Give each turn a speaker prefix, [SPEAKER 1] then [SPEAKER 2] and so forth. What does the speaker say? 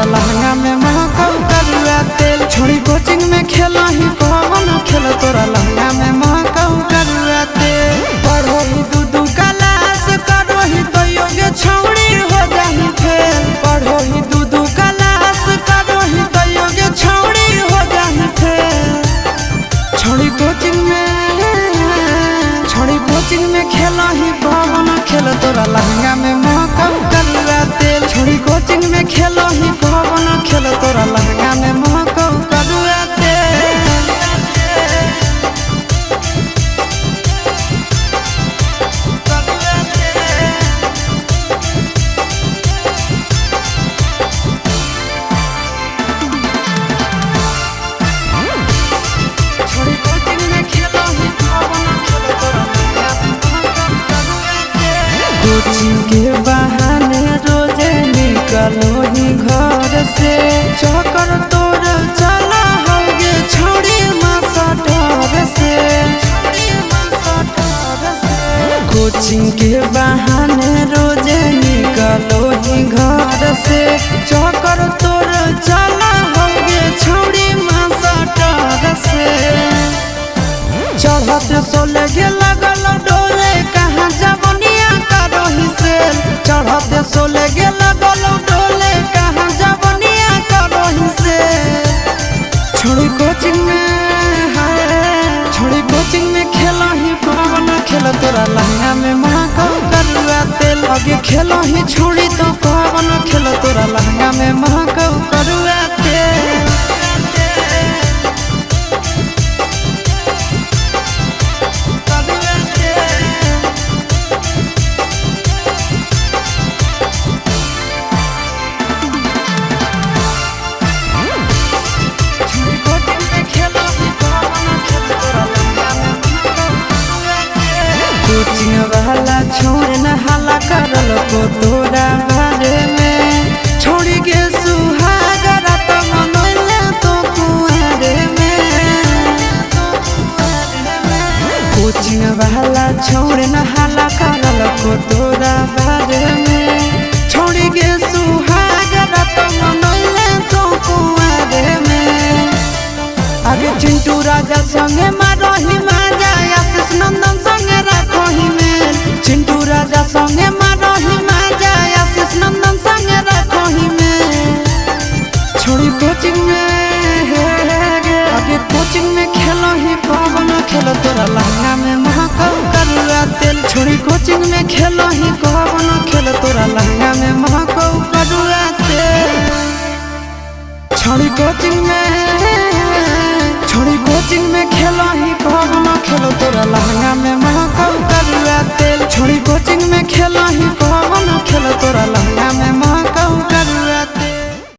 [SPEAKER 1] तोरा लहंगा में महकाऊ करुआ तेल। छोड़ी कोचिंग में खेला ही कौन खेल तोरा लहंगा में महकाऊ करुआ तेल। पढ़ो ही दू क्लास करो ही तो योग्य छौड़ी हो जाही फेल। पढ़ो ही दू क्लास करो ही तो योग्य छौड़ी हो जाही फेल। छोड़ी कोचिंग में खेला ही कौन खेल तोरा लहंगा में महकाऊ करुआ तेल। छोड़ी कोचिंग में खेला ही कौन खेल तोरा लहंगा में महकाऊ करुआ तेल। कोचिंग के बहाने रोजे निकलो ही घर से। चक्कर तोर चला होगे छोड़ी मास्टर से। कोचिंग के बहाने रोजे निकलो ही घर से। चक्कर तोर चला होगे छोड़ी मास्टर से। चढ़ते सोले गे लगल डोले कहाँ जवनिया करो ही सेल। चढ़ते सोले गे लगल डोले कहाँ जवनिया करो ही सेल। छोड़ी कोचिंग में खेला ही कौन खेल तोरा लहंगा में महकाऊ करुआ तेल। आगे खेला ही छोड़ी तो कौन खेल तोरा लहंगा में महकाऊ करुआ तेल। कोचिंग वाला छोड़ न हाला करल को तोरा बारे में। छोड़ी के सुहागरा तो मनोले तो कुआरे में। कोचिंग वाला छोड़ न हाला करल को तोरा बारे में। छोड़ी के सुहागरा तो मनोले तो कुआरे में। आगे चिंटू राजा संगे मारो ही माजा आशीष नंदन संगे राखो ही मेल। चिंटू राजा संगे मारो ही माजा आशीष नंदन संगे राखो ही मेल। छोड़ी कोचिंग में खेलो ही कौन खेल तोरा लहंगा में महकाऊ करुआ तेल। छोड़ी कोचिंग में खेलो ही कौन खेल तोरा लहंगा में महकाऊ करुआ तेल। छोड़ी कोचिंग में खेला ही कौन खेल तोरा लहंगा में महकाऊ करुआ तेल। छोड़ी कोचिंग में खेला ही कौन खेल तोरा लहंगा में महकाऊ करुआ तेल।